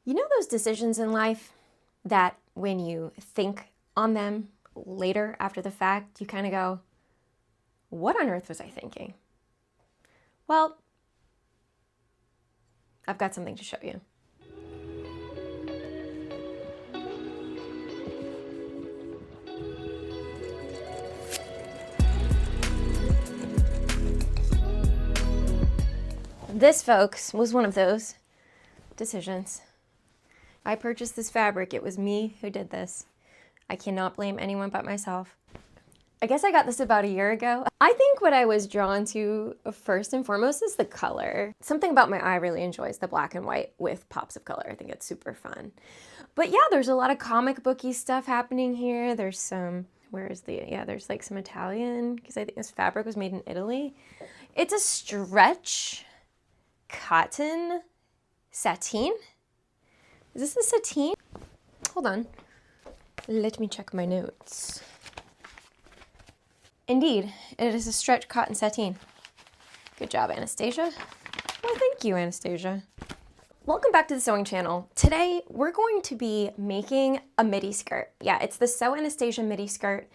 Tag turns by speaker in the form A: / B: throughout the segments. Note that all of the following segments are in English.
A: You know those decisions in life that when you think on them later after the fact, you kind of go, what on earth was I thinking? Well, I've got something to show you. This, folks, was one of those decisions. I purchased this fabric. It was me who did this. I cannot blame anyone but myself. I guess I got this about a year ago. I think what I was drawn to first and foremost is the color. Something about my eye really enjoys the black and white with pops of color. I think it's super fun. But yeah, there's a lot of comic booky stuff happening here. There's some, there's like some Italian, because I think this fabric was made in Italy. It's a stretch cotton sateen. Is this a sateen? Hold on. Let me check my notes. Indeed, it is a stretch cotton sateen. Good job, Anastasia. Well, thank you, Anastasia. Welcome back to the sewing channel. Today, we're going to be making a midi skirt. Yeah, it's the Sew Anastasia midi skirt.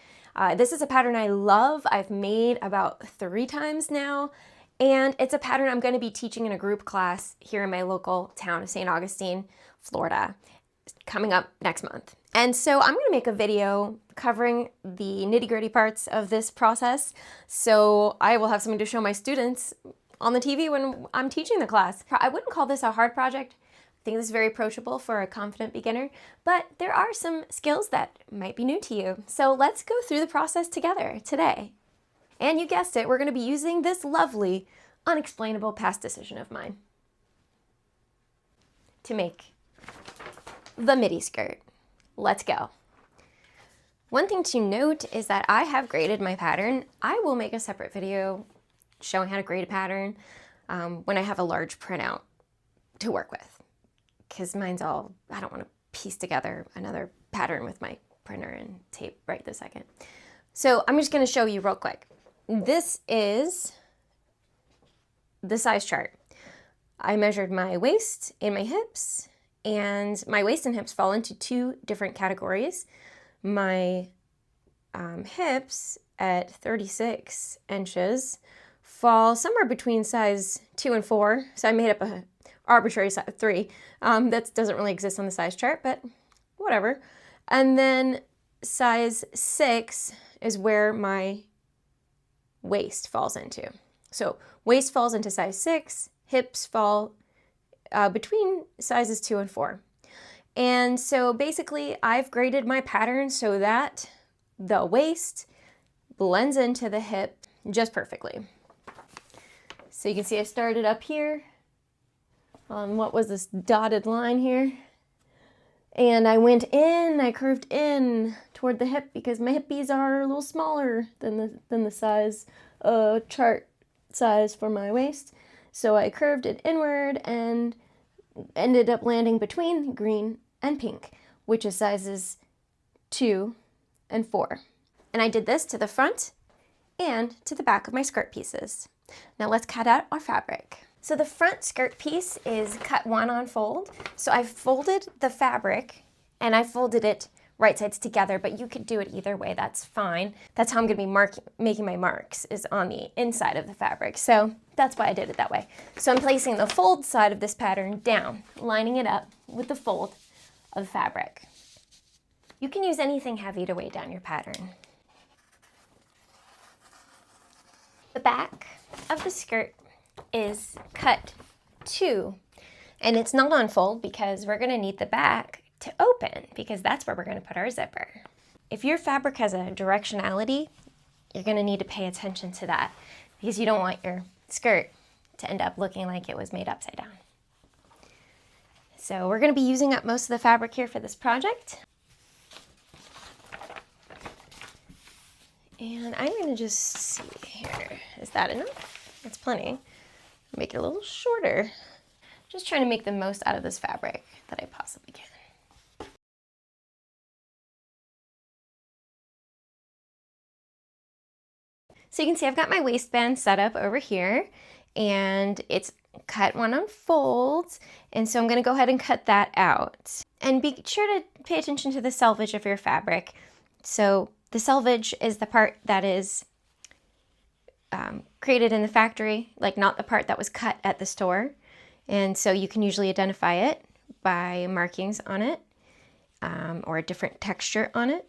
A: This is a pattern I love. I've made about 3 times now. And it's a pattern I'm going to be teaching in a group class here in my local town of St. Augustine, Florida, coming up next month. And so I'm going to make a video covering the nitty-gritty parts of this process, so I will have something to show my students on the TV when I'm teaching the class. I wouldn't call this a hard project. I think this is very approachable for a confident beginner, but there are some skills that might be new to you. So let's go through the process together today. And you guessed it, we're going to be using this lovely, unexplainable past decision of mine to make the midi skirt. Let's go. One thing to note is that I have graded my pattern. I will make a separate video showing how to grade a pattern when I have a large printout to work with, because mine's all, I don't want to piece together another pattern with my printer and tape right this second. So I'm just going to show you real quick. This is the size chart. I measured my waist and my hips, and my waist and hips fall into 2 different categories. My hips at 36 inches fall somewhere between size 2 and 4. So I made up a arbitrary size 3. That doesn't really exist on the size chart, but whatever. And then size 6 is where my waist falls into. So waist falls into size 6, hips fall between sizes 2 and 4. And so basically I've graded my pattern so that the waist blends into the hip just perfectly. So you can see I started up here on what was this dotted line here. And I went in, I curved in toward the hip because my hippies are a little smaller than the size chart size for my waist. So I curved it inward and ended up landing between green and pink, which is sizes 2 and 4. And I did this to the front and to the back of my skirt pieces. Now let's cut out our fabric. So the front skirt piece is cut 1 on fold. So I folded the fabric and I folded it right sides together, but you could do it either way, that's fine. That's how I'm gonna be making my marks, is on the inside of the fabric. So that's why I did it that way. So I'm placing the fold side of this pattern down, lining it up with the fold of fabric. You can use anything heavy to weigh down your pattern. The back of the skirt is cut 2, and it's not on fold because we're gonna need the back to open, because that's where we're gonna put our zipper. If your fabric has a directionality, you're gonna need to pay attention to that, because you don't want your skirt to end up looking like it was made upside down. So we're gonna be using up most of the fabric here for this project. And I'm gonna just see here, is that enough? That's plenty. Make it a little shorter. Just trying to make the most out of this fabric that I possibly can. So you can see I've got my waistband set up over here, and it's cut one on folds, and so I'm going to go ahead and cut that out. And be sure to pay attention to the selvage of your fabric. So the selvage is the part that is created in the factory, like not the part that was cut at the store. And so you can usually identify it by markings on it or a different texture on it.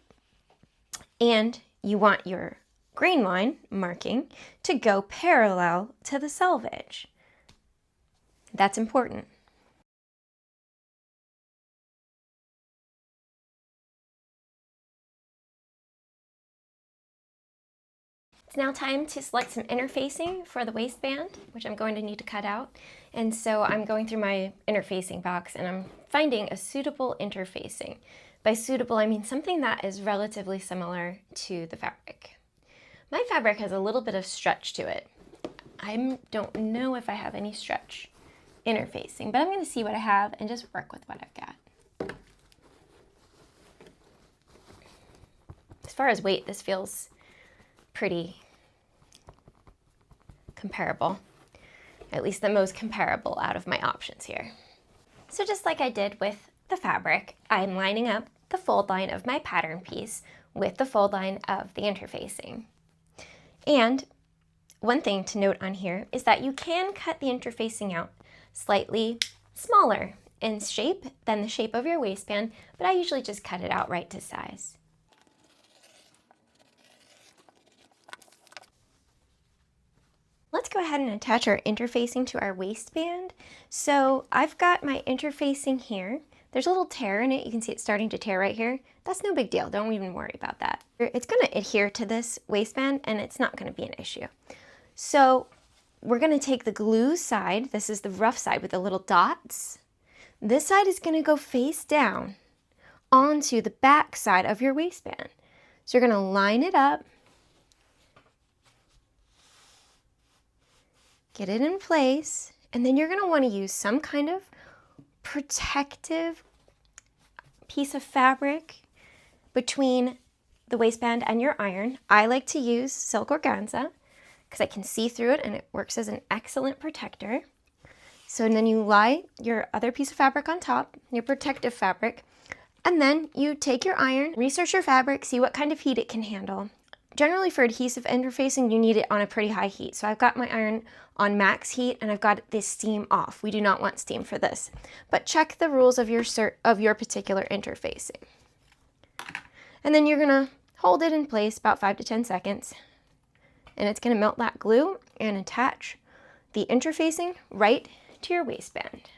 A: And you want your grain line marking to go parallel to the selvage. That's important. It's now time to select some interfacing for the waistband, which I'm going to need to cut out. And so I'm going through my interfacing box and I'm finding a suitable interfacing. By suitable, I mean something that is relatively similar to the fabric. My fabric has a little bit of stretch to it. I don't know if I have any stretch interfacing, but I'm going to see what I have and just work with what I've got. As far as weight, this feels pretty comparable, at least the most comparable out of my options here. So just like I did with the fabric, I'm lining up the fold line of my pattern piece with the fold line of the interfacing. And one thing to note on here is that you can cut the interfacing out slightly smaller in shape than the shape of your waistband, but I usually just cut it out right to size. Let's go ahead and attach our interfacing to our waistband. So I've got my interfacing here. There's a little tear in it. You can see it's starting to tear right here. That's no big deal. Don't even worry about that. It's going to adhere to this waistband and it's not going to be an issue. So we're going to take the glue side. This is the rough side with the little dots. This side is going to go face down onto the back side of your waistband. So you're going to line it up, get it in place, and then you're going to want to use some kind of protective piece of fabric between the waistband and your iron. I like to use silk organza because I can see through it and it works as an excellent protector. So then you lie your other piece of fabric on top, your protective fabric, and then you take your iron, research your fabric, see what kind of heat it can handle. Generally for adhesive interfacing, you need it on a pretty high heat. So I've got my iron on max heat and I've got this steam off. We do not want steam for this. But check the rules of your particular interfacing. And then you're gonna hold it in place about 5 to 10 seconds. And it's gonna melt that glue and attach the interfacing right to your waistband.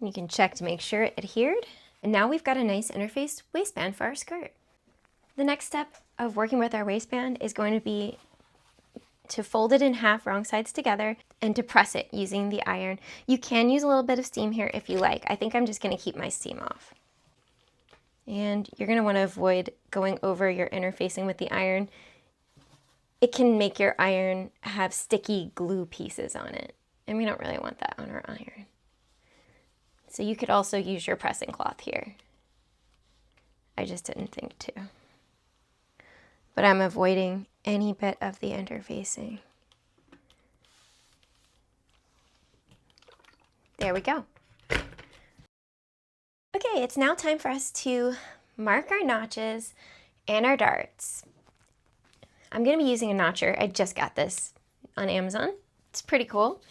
A: You can check to make sure it adhered. And now we've got a nice interfaced waistband for our skirt. The next step of working with our waistband is going to be to fold it in half, wrong sides together, and to press it using the iron. You can use a little bit of steam here if you like. I think I'm just going to keep my steam off. And you're going to want to avoid going over your interfacing with the iron. It can make your iron have sticky glue pieces on it, and we don't really want that on our iron. So you could also use your pressing cloth here. I just didn't think to. But I'm avoiding any bit of the interfacing. There we go. Okay, it's now time for us to mark our notches and our darts. I'm going to be using a notcher. I just got this on Amazon. It's pretty cool.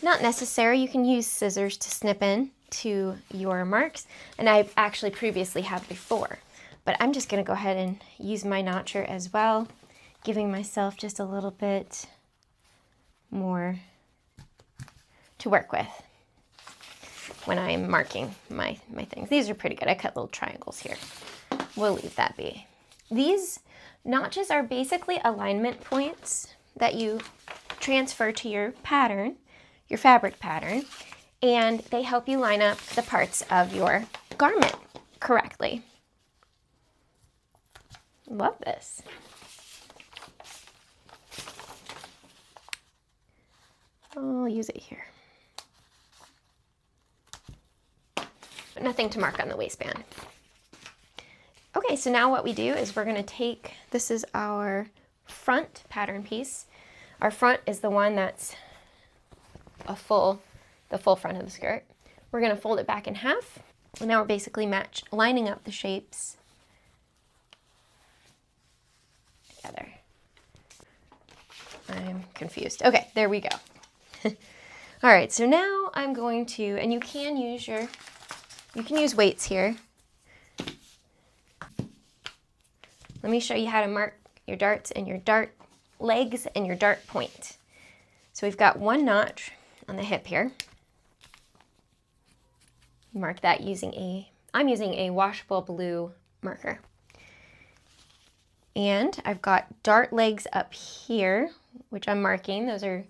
A: Not necessary. You can use scissors to snip in to your marks, and I've actually previously have before. But I'm just going to go ahead and use my notcher as well, giving myself just a little bit more to work with when I'm marking my things. These are pretty good. I cut little triangles here. We'll leave that be. These notches are basically alignment points that you transfer to your pattern, your fabric pattern, and they help you line up the parts of your garment correctly. Love this. I'll use it here. But nothing to mark on the waistband. Okay, so now what we do is we're gonna take, this is our front pattern piece. Our front is the one that's the full front of the skirt. We're gonna fold it back in half. And now we're basically lining up the shapes together. I'm confused. Okay, there we go. All right, so now I'm going to, and you can use weights here. Let me show you how to mark your darts and your dart legs and your dart point. So we've got one notch on the hip here. Mark that I'm using a washable blue marker. And I've got dart legs up here, which I'm marking. Those are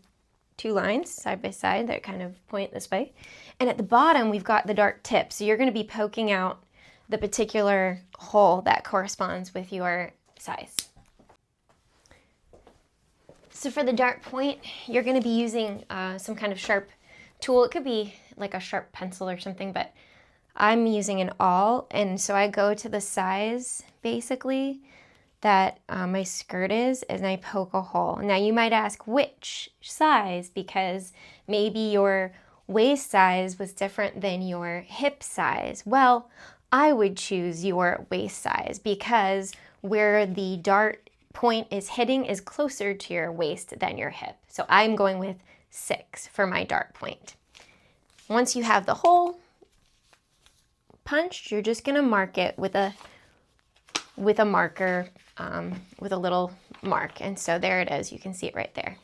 A: 2 lines side by side that kind of point this way. And at the bottom, we've got the dart tip. So you're gonna be poking out the particular hole that corresponds with your size. So for the dart point, you're gonna be using some kind of sharp tool. It could be like a sharp pencil or something, but I'm using an awl, and so I go to the size, basically, that my skirt is, and I poke a hole. Now you might ask which size, because maybe your waist size was different than your hip size. Well, I would choose your waist size because where the dart point is hitting is closer to your waist than your hip. So I'm going with 6 for my dart point. Once you have the hole punched, you're just gonna mark it with a marker, with a little mark. And so there it is, you can see it right there.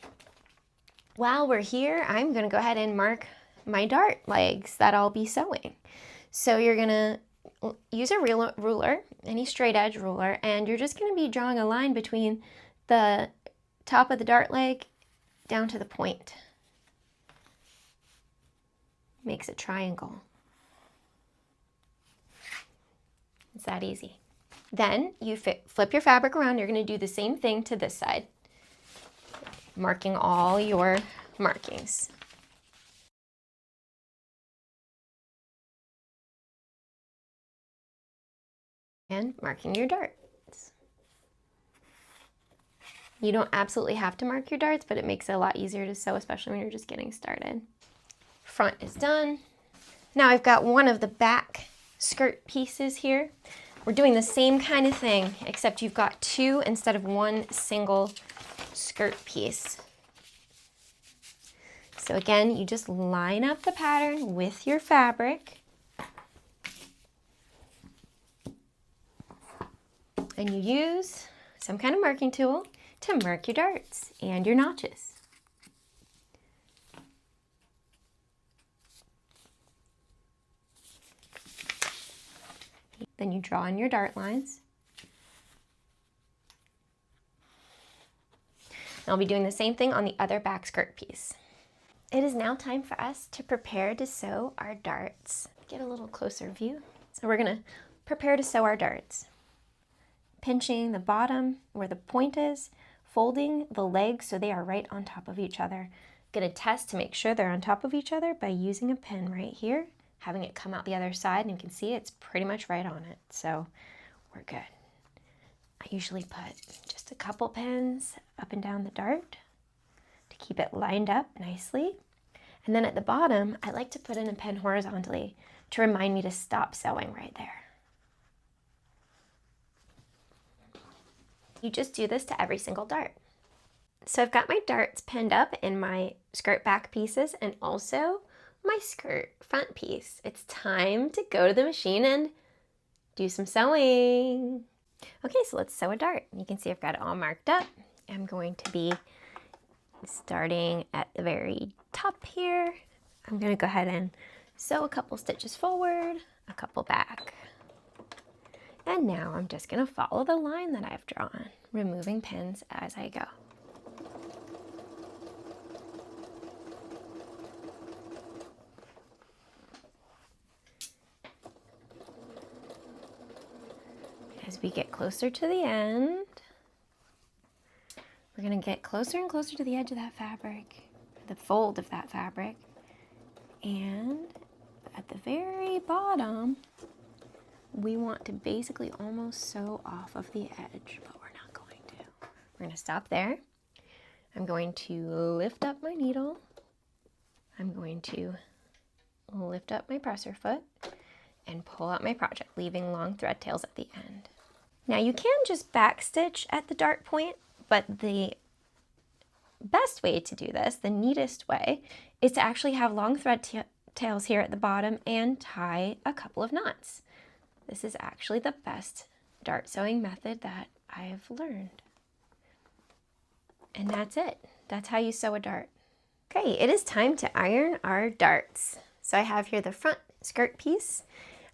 A: While we're here, I'm gonna go ahead and mark my dart legs that I'll be sewing. So you're gonna use a ruler, any straight edge ruler, and you're just gonna be drawing a line between the top of the dart leg down to the point. Makes a triangle. It's that easy. Then you flip your fabric around. You're going to do the same thing to this side, marking all your markings. And marking your darts. You don't absolutely have to mark your darts, but it makes it a lot easier to sew, especially when you're just getting started. Front is done. Now I've got one of the back skirt pieces here. We're doing the same kind of thing, except you've got 2 instead of 1 single skirt piece. So again, you just line up the pattern with your fabric. And you use some kind of marking tool to mark your darts and your notches. Then you draw in your dart lines. And I'll be doing the same thing on the other back skirt piece. It is now time for us to prepare to sew our darts. Get a little closer view. So we're gonna prepare to sew our darts. Pinching the bottom where the point is, folding the legs so they are right on top of each other. Gonna test to make sure they're on top of each other by using a pin right here, having it come out the other side, and you can see it's pretty much right on it, so we're good. I usually put just a couple pins up and down the dart to keep it lined up nicely. And then at the bottom, I like to put in a pin horizontally to remind me to stop sewing right there. You just do this to every single dart. So I've got my darts pinned up in my skirt back pieces and also my skirt front piece. It's time to go to the machine and do some sewing. Okay, so let's sew a dart. You can see I've got it all marked up. I'm going to be Starting at the very top here, I'm gonna go ahead and sew a couple stitches forward, a couple back. And now I'm just gonna follow the line that I've drawn, removing pins as I go. As we get closer to the end, we're gonna get closer and closer to the edge of that fabric, the fold of that fabric. And at the very bottom, we want to basically almost sew off of the edge, but we're not going to. We're gonna stop there. I'm going to lift up my needle. I'm going to lift up my presser foot and pull out my project, leaving long thread tails at the end. Now you can just backstitch at the dart point, but the best way to do this, the neatest way, is to actually have long thread tails here at the bottom and tie a couple of knots. This is actually the best dart sewing method that I've learned. And that's it. That's how you sew a dart. Okay, it is time to iron our darts. So I have here the front skirt piece.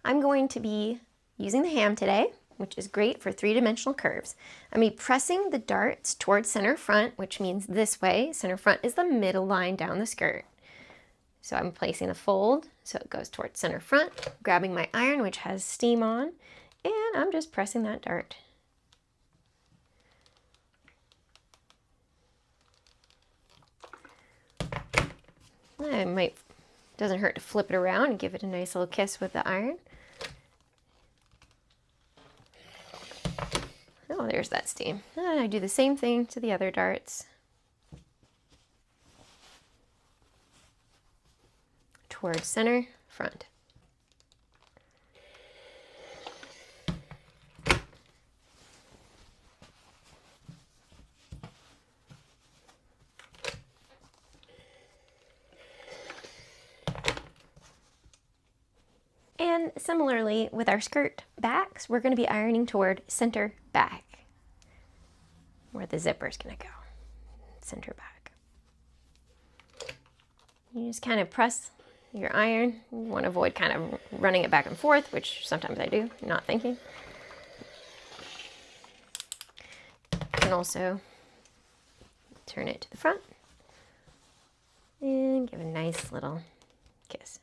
A: I'm going to be using the ham today, which is great for three-dimensional curves. I'm going to be pressing the darts towards center front, which means this way. Center front is the middle line down the skirt. So I'm placing a fold so it goes towards center front, grabbing my iron, which has steam on, and I'm just pressing that dart. Doesn't hurt to flip it around and give it a nice little kiss with the iron. Oh, there's that steam. And I do the same thing to the other darts. Towards center front. And similarly with our skirt backs, we're going to be ironing toward center back, where the zipper is going to go, center back. You just kind of press your iron. You want to avoid kind of running it back and forth, which sometimes I do, not thinking. You can also turn it to the front and give a nice little kiss.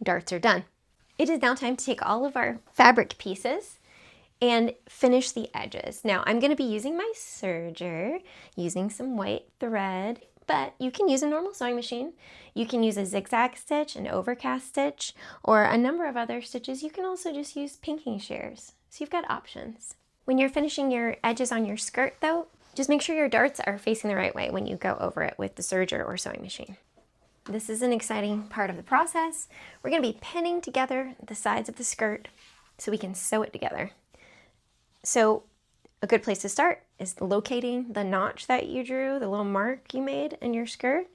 A: Darts are done. It is now time to take all of our fabric pieces and finish the edges. Now I'm going to be using my serger, using some white thread, but you can use a normal sewing machine. You can use a zigzag stitch, an overcast stitch, or a number of other stitches. You can also just use pinking shears. So you've got options. When you're finishing your edges on your skirt though, just make sure your darts are facing the right way when you go over it with the serger or sewing machine. This is an exciting part of the process. We're going to be pinning together the sides of the skirt so we can sew it together. So a good place to start is locating the notch that you drew, the little mark you made in your skirt,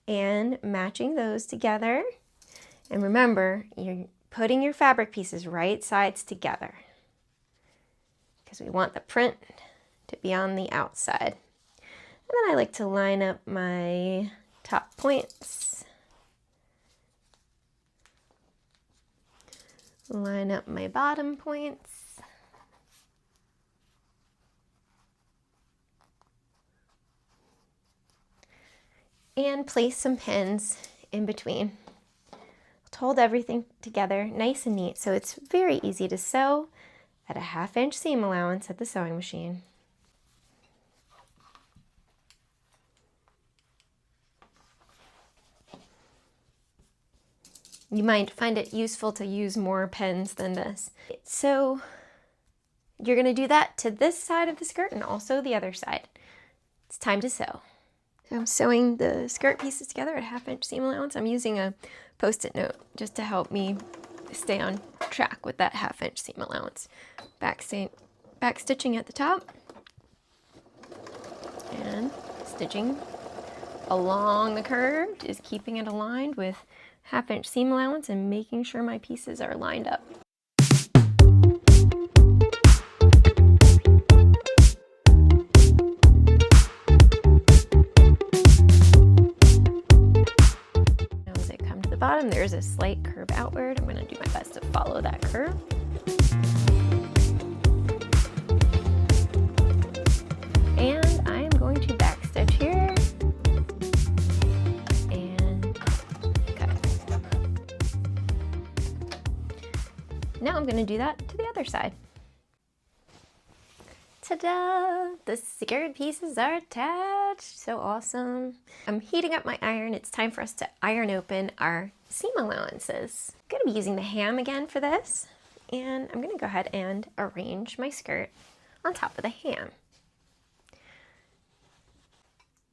A: and matching those together. And remember, you're putting your fabric pieces right sides together because we want the print to be on the outside. And then I like to line up my top points, line up my bottom points, and place some pins in between to hold everything together nice and neat so it's very easy to sew at a 1/2 inch seam allowance at the sewing machine. You might find it useful to use more pins than this. So you're going to do that to this side of the skirt and also the other side. It's time to sew. I'm sewing the skirt pieces together at 1/2 inch seam allowance. I'm using a Post-it note just to help me stay on track with that 1/2 inch seam allowance. Back stitching at the top and stitching along the curve, just keeping it aligned with 1/2 inch seam allowance and making sure my pieces are lined up. bottom, there's a slight curve outward. I'm gonna do my best to follow that curve. And I'm going to backstitch here and cut. Now I'm gonna do that to the other side. Ta-da! The skirt pieces are attached. So awesome. I'm heating up my iron. It's time for us to iron open our seam allowances. I'm gonna be using the ham again for this. And I'm gonna go ahead and arrange my skirt on top of the ham.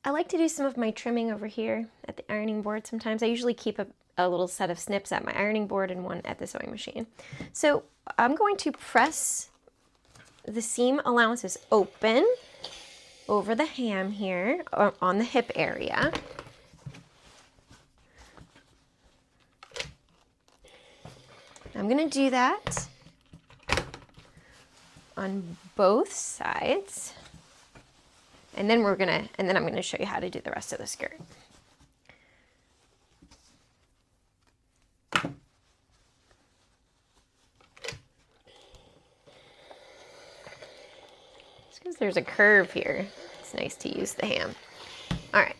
A: I like to do some of my trimming over here at the ironing board sometimes. I usually keep a little set of snips at my ironing board and one at the sewing machine. So I'm going to press the seam allowances open over the ham here on the hip area. I'm going to do that on both sides. And then I'm going to show you how to do the rest of the skirt. Just because there's a curve here, it's nice to use the ham. All right.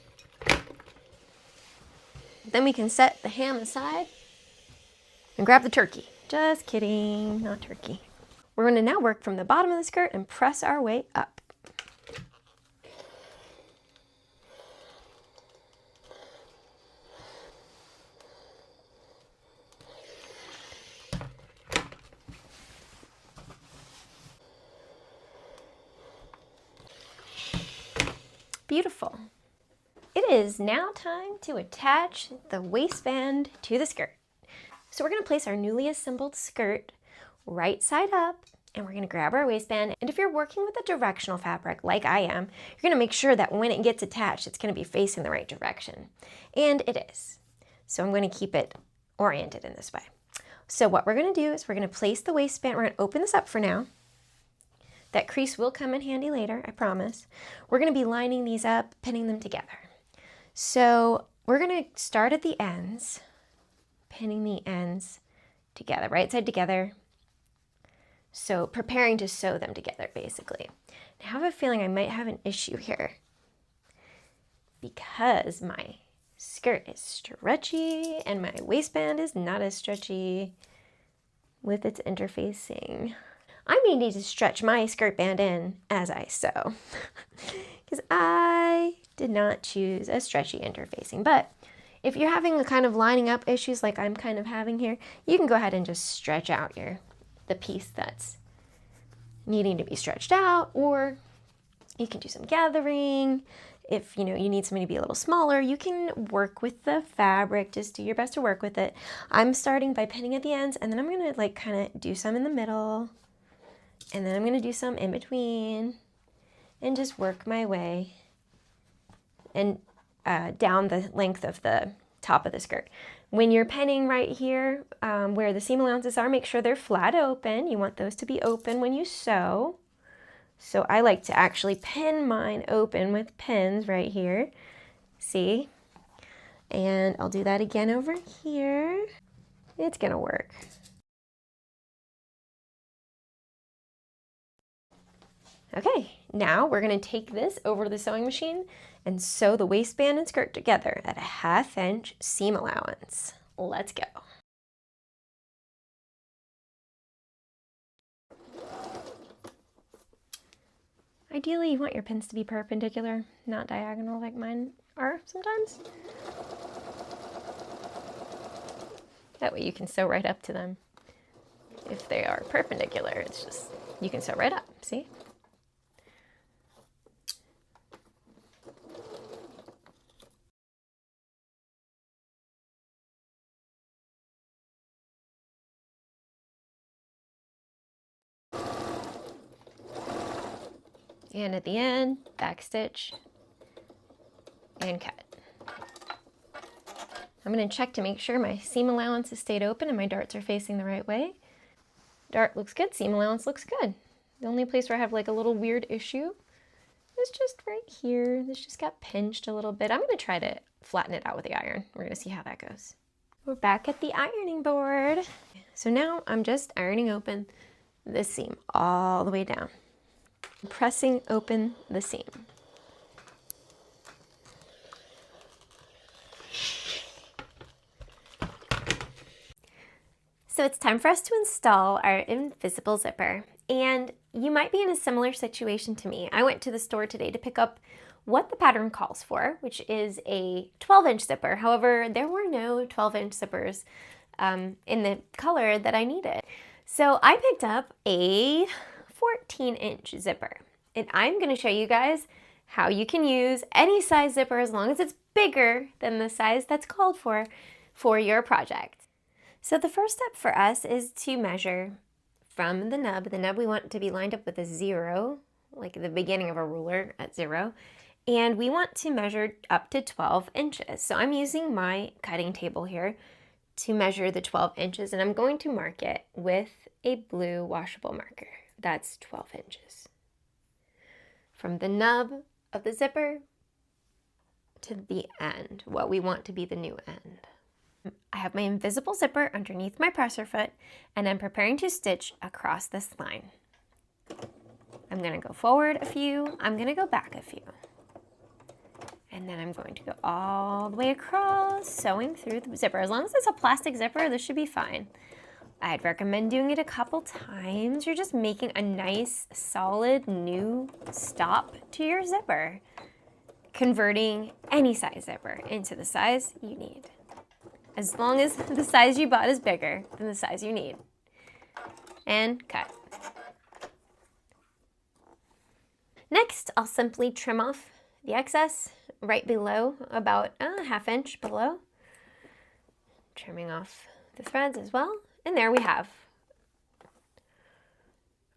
A: Then we can set the ham aside and grab the turkey. Just kidding, not turkey. We're going to now work from the bottom of the skirt and press our way up. Beautiful. It is now time to attach the waistband to the skirt. So we're going to place our newly assembled skirt right side up, and we're going to grab our waistband. And if you're working with a directional fabric like I am, you're going to make sure that when it gets attached, it's going to be facing the right direction. And it is. So I'm going to keep it oriented in this way. So what we're going to do is we're going to place the waistband. We're going to open this up for now. That crease will come in handy later, I promise. We're going to be lining these up, pinning them together. So we're going to start at the ends, pinning the ends together, right side together. So preparing to sew them together, basically. I have a feeling I might have an issue here because my skirt is stretchy and my waistband is not as stretchy with its interfacing. I may need to stretch my skirt band in as I sew because I did not choose a stretchy interfacing. But if you're having the kind of lining up issues like I'm kind of having here, you can go ahead and just stretch out the piece that's needing to be stretched out, or you can do some gathering. If you need something to be a little smaller, you can work with the fabric, just do your best to work with it. I'm starting by pinning at the ends, and then I'm gonna like kind of do some in the middle. And then I'm going to do some in between and just work my way and down the length of the top of the skirt. When you're pinning right here where the seam allowances are, make sure they're flat open. You want those to be open when you sew. So I like to actually pin mine open with pins right here. See? And I'll do that again over here. It's going to work. Okay, now we're going to take this over to the sewing machine and sew the waistband and skirt together at a 1/2 inch seam allowance. Let's go. Ideally, you want your pins to be perpendicular, not diagonal like mine are sometimes. That way you can sew right up to them. If they are perpendicular, it's just, you can sew right up, see? And at the end, backstitch and cut. I'm going to check to make sure my seam allowance has stayed open and my darts are facing the right way. Dart looks good, seam allowance looks good. The only place where I have like a little weird issue is just right here. This just got pinched a little bit. I'm going to try to flatten it out with the iron. We're going to see how that goes. We're back at the ironing board. So now I'm just ironing open this seam all the way down, pressing open the seam. So it's time for us to install our invisible zipper. And you might be in a similar situation to me. I went to the store today to pick up what the pattern calls for, which is a 12-inch zipper. However, there were no 12-inch zippers in the color that I needed. So I picked up a 14-inch zipper. And I'm gonna show you guys how you can use any size zipper as long as it's bigger than the size that's called for your project. So the first step for us is to measure from the nub. The nub we want to be lined up with a 0, like the beginning of a ruler at 0. And we want to measure up to 12 inches. So I'm using my cutting table here to measure the 12 inches, and I'm going to mark it with a blue washable marker. That's 12 inches. From the nub of the zipper to the end, what we want to be the new end. I have my invisible zipper underneath my presser foot, and I'm preparing to stitch across this line. I'm going to go forward a few, I'm going to go back a few. And then I'm going to go all the way across, sewing through the zipper. As long as it's a plastic zipper, this should be fine. I'd recommend doing it a couple times. You're just making a nice, solid, new stop to your zipper, converting any size zipper into the size you need. As long as the size you bought is bigger than the size you need. And cut. Next, I'll simply trim off the excess right below, about a ½ inch below. Trimming off the threads as well. And there we have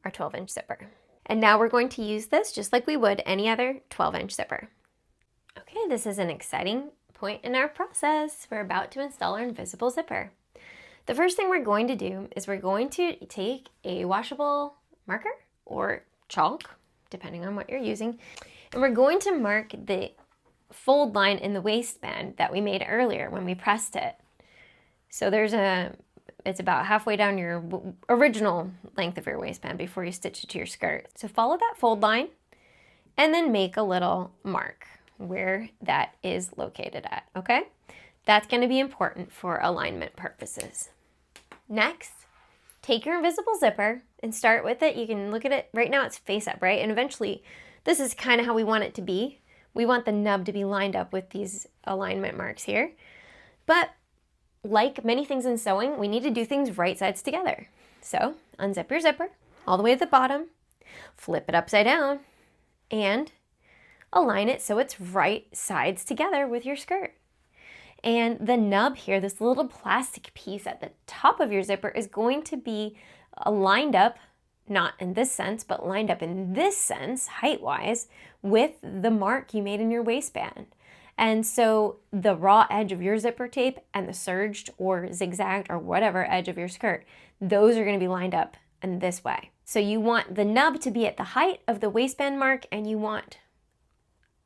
A: our 12-inch zipper. And now we're going to use this just like we would any other 12-inch zipper. Okay, this is an exciting point in our process. We're about to install our invisible zipper. The first thing we're going to do is we're going to take a washable marker or chalk, depending on what you're using, and we're going to mark the fold line in the waistband that we made earlier when we pressed it. So it's about halfway down your original length of your waistband before you stitch it to your skirt. So follow that fold line and then make a little mark where that is located at, okay? That's going to be important for alignment purposes. Next, take your invisible zipper and start with it. You can look at it, right now it's face up, right? And eventually, this is kind of how we want it to be. We want the nub to be lined up with these alignment marks here. But like many things in sewing, we need to do things right sides together. So unzip your zipper all the way to the bottom, flip it upside down, and align it so it's right sides together with your skirt. And the nub here, this little plastic piece at the top of your zipper, is going to be lined up, not in this sense, but lined up in this sense, height-wise, with the mark you made in your waistband. And so the raw edge of your zipper tape and the serged or zigzagged or whatever edge of your skirt, those are going to be lined up in this way. So you want the nub to be at the height of the waistband mark, and you want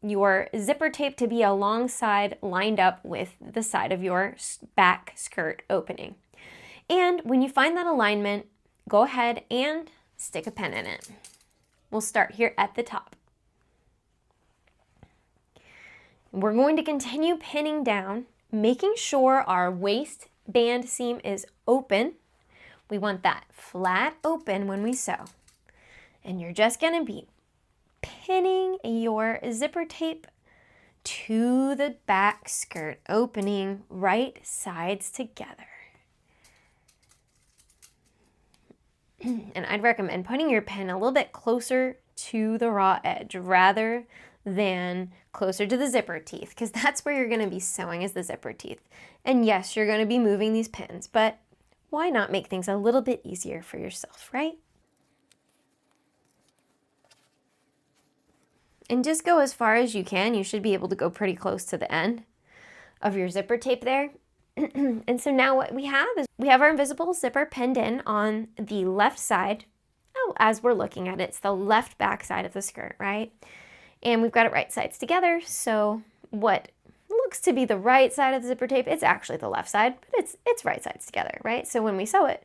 A: your zipper tape to be alongside, lined up with the side of your back skirt opening. And when you find that alignment, go ahead and stick a pin in it. We'll start here at the top. We're going to continue pinning down, making sure our waistband seam is open. We want that flat open when we sew. And you're just going to be pinning your zipper tape to the back skirt opening, right sides together. And I'd recommend putting your pin a little bit closer to the raw edge rather than closer to the zipper teeth, because that's where you're going to be sewing, is the zipper teeth. And yes, you're going to be moving these pins, but why not make things a little bit easier for yourself, right? And just go as far as you can. You should be able to go pretty close to the end of your zipper tape there. And so now what we have is we have our invisible zipper pinned in on the left side. Oh, as we're looking at it, it's the left back side of the skirt, right? And we've got it right sides together. So what looks to be the right side of the zipper tape. It's actually the left side, but it's right sides together, right? So when we sew it,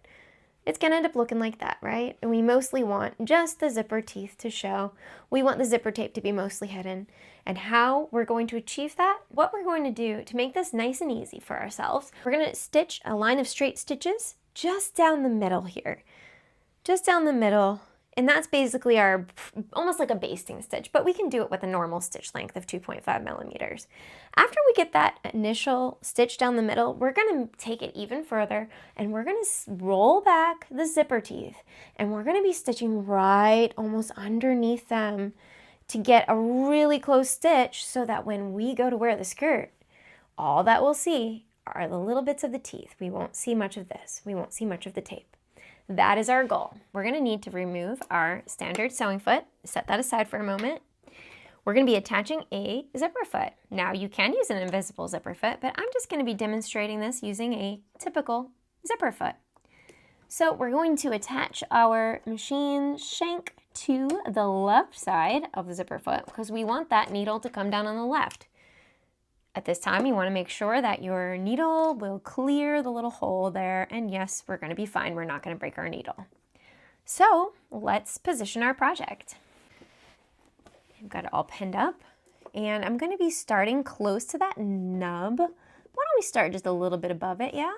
A: it's gonna end up looking like that, right? And we mostly want just the zipper teeth to show. We want the zipper tape to be mostly hidden. And how we're going to achieve that, what we're going to do to make this nice and easy for ourselves, we're gonna stitch a line of straight stitches just down the middle here. Just down the middle, and that's basically our, almost like a basting stitch, but we can do it with a normal stitch length of 2.5 millimeters. After we get that initial stitch down the middle, we're gonna take it even further and we're gonna roll back the zipper teeth and we're gonna be stitching right almost underneath them to get a really close stitch so that when we go to wear the skirt, all that we'll see are the little bits of the teeth. We won't see much of this. We won't see much of the tape. That is our goal. We're gonna need to remove our standard sewing foot, set that aside for a moment. We're gonna be attaching a zipper foot. Now you can use an invisible zipper foot, but I'm just gonna be demonstrating this using a typical zipper foot. So we're going to attach our machine shank to the left side of the zipper foot because we want that needle to come down on the left. At this time, you want to make sure that your needle will clear the little hole there, and yes, we're going to be fine. We're not going to break our needle. So let's position our project. I've got it all pinned up, and I'm going to be starting close to that nub. Why don't we start just a little bit above it, yeah?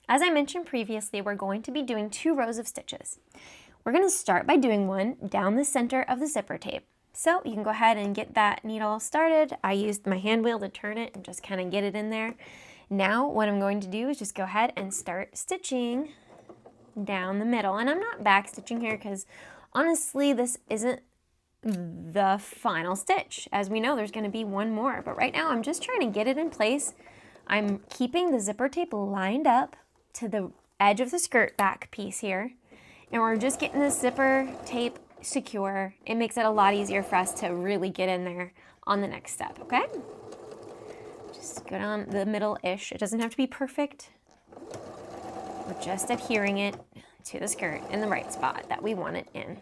A: As I mentioned previously, we're going to be doing 2 rows of stitches. We're going to start by doing one down the center of the zipper tape. So you can go ahead and get that needle started. I used my hand wheel to turn it and just kind of get it in there. Now what I'm going to do is just go ahead and start stitching down the middle. And I'm not back stitching here because honestly this isn't the final stitch. As we know, there's going to be one more, but right now I'm just trying to get it in place. I'm keeping the zipper tape lined up to the edge of the skirt back piece here, and we're just getting the zipper tape secure. It makes it a lot easier for us to really get in there on the next step, okay? Just go down the middle-ish. It doesn't have to be perfect. We're just adhering it to the skirt in the right spot that we want it in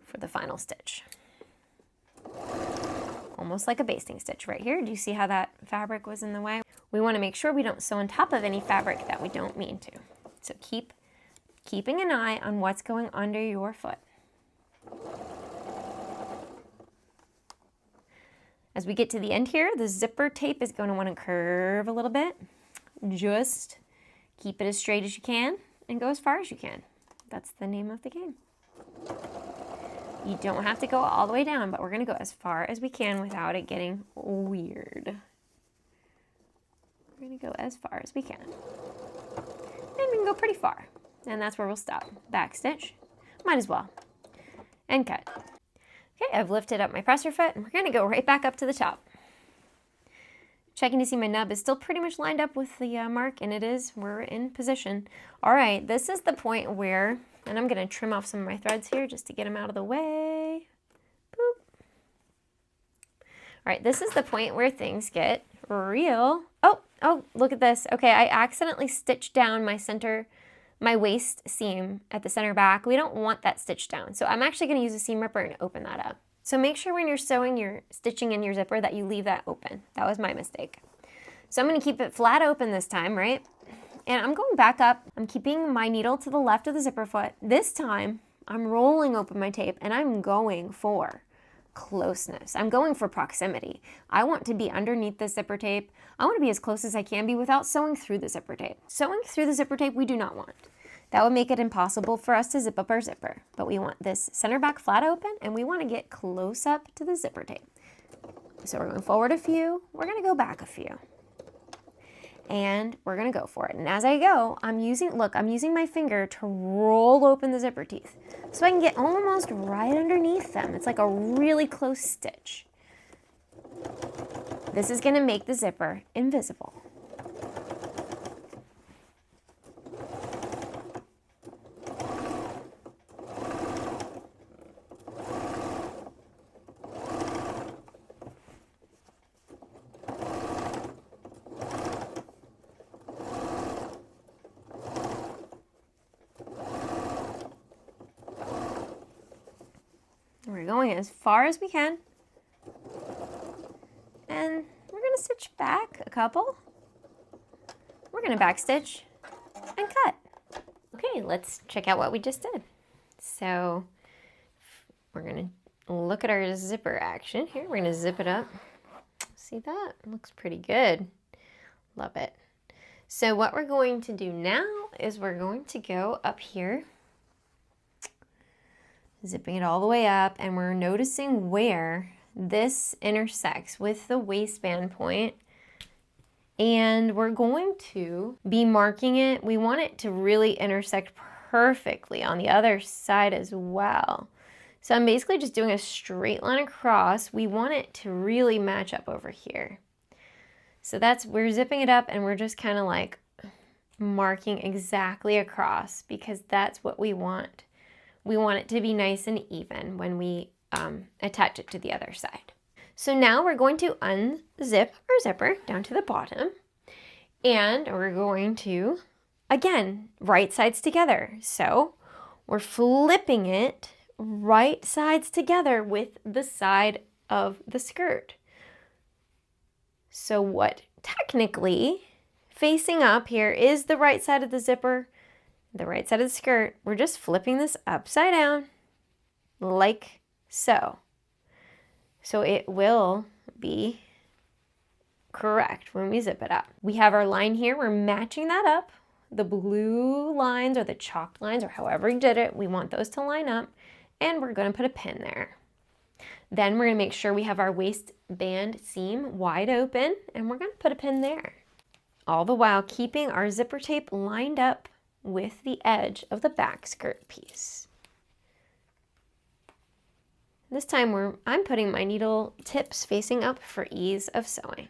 A: for the final stitch. Almost like a basting stitch right here. Do you see how that fabric was in the way? We want to make sure we don't sew on top of any fabric that we don't mean to. So keeping an eye on what's going under your foot. As we get to the end here, the zipper tape is going to want to curve a little bit. Just keep it as straight as you can and go as far as you can. That's the name of the game. You don't have to go all the way down, but we're going to go as far as we can without it getting weird. We're going to go as far as we can. And we can go pretty far. And that's where we'll stop. Back stitch. Might as well. And cut. Okay, I've lifted up my presser foot and we're going to go right back up to the top. Checking to see my nub is still pretty much lined up with the mark, and it is. We're in position. All right, this is the point where, and I'm going to trim off some of my threads here just to get them out of the way. Boop. All right, this is the point where things get real. Oh, look at this. Okay, I accidentally stitched down my waist seam at the center back. We don't want that stitched down. So I'm actually gonna use a seam ripper and open that up. So make sure when you're sewing, you're stitching in your zipper that you leave that open. That was my mistake. So I'm gonna keep it flat open this time, right? And I'm going back up. I'm keeping my needle to the left of the zipper foot. This time, I'm rolling open my tape and I'm going for closeness. I'm going for proximity. I want to be underneath the zipper tape. I want to be as close as I can be without sewing through the zipper tape. Sewing through the zipper tape we do not want. That would make it impossible for us to zip up our zipper. But we want this center back flat open and we want to get close up to the zipper tape. So we're going forward a few, we're going to go back a few. And we're going to go for it. And as I go, I'm using my finger to roll open the zipper teeth so I can get almost right underneath them. It's like a really close stitch. This is going to make the zipper invisible. We're going as far as we can, and we're going to stitch back a couple. We're gonna backstitch and cut. Okay, let's check out what we just did. So we're gonna look at our zipper action here. We're gonna zip it up. See that? It looks pretty good. Love it. So what we're going to do now is we're going to go up here, zipping it all the way up, and we're noticing where this intersects with the waistband point, and we're going to be marking it. We want it to really intersect perfectly on the other side as well. So I'm basically just doing a straight line across. We want it to really match up over here. So we're zipping it up and we're just kind of like marking exactly across because that's what we want. We want it to be nice and even when we attach it to the other side. So now we're going to unzip our zipper down to the bottom, and we're going to, again, right sides together. So we're flipping it right sides together with the side of the skirt. So what technically facing up here is the right side of the zipper, the right side of the skirt. We're just flipping this upside down like so. So it will be correct when we zip it up. We have our line here. We're matching that up. The blue lines or the chalked lines or however you did it, we want those to line up, and we're going to put a pin there. Then we're going to make sure we have our waistband seam wide open, and we're going to put a pin there. All the while keeping our zipper tape lined up with the edge of the back skirt piece. This time I'm putting my needle tips facing up for ease of sewing.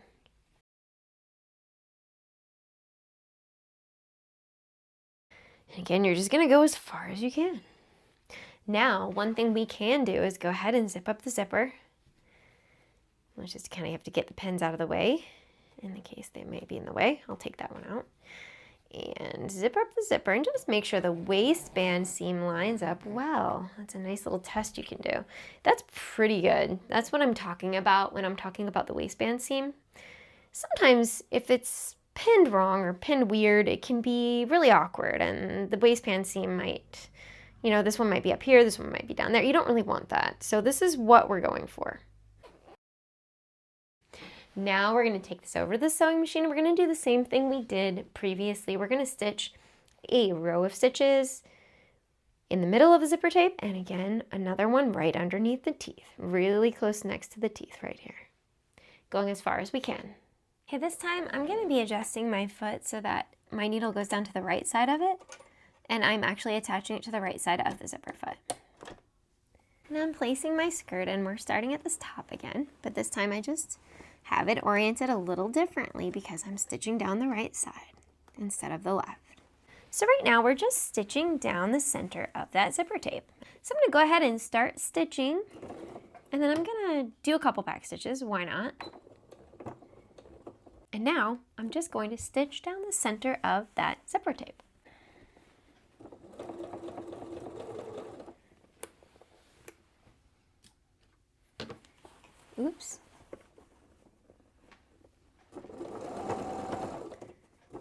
A: And again, you're just going to go as far as you can. Now, one thing we can do is go ahead and zip up the zipper. Let's just kind of have to get the pins out of the way in the case they may be in the way. I'll take that one out. And zip up the zipper and just make sure the waistband seam lines up well. That's a nice little test you can do. That's pretty good. That's what I'm talking about when I'm talking about the waistband seam. Sometimes if it's pinned wrong or pinned weird, it can be really awkward, and the waistband seam might, this one might be up here, this one might be down there. You don't really want that. So this is what we're going for. Now we're going to take this over to the sewing machine, and we're going to do the same thing we did previously. We're going to stitch a row of stitches in the middle of the zipper tape, and again, another one right underneath the teeth, really close next to the teeth right here, going as far as we can. Okay, this time I'm going to be adjusting my foot so that my needle goes down to the right side of it, and I'm actually attaching it to the right side of the zipper foot. Now I'm placing my skirt, and we're starting at this top again, but this time I just have it oriented a little differently because I'm stitching down the right side instead of the left. So right now we're just stitching down the center of that zipper tape. So I'm going to go ahead and start stitching, and then I'm going to do a couple back stitches, why not? And now I'm just going to stitch down the center of that zipper tape. Oops.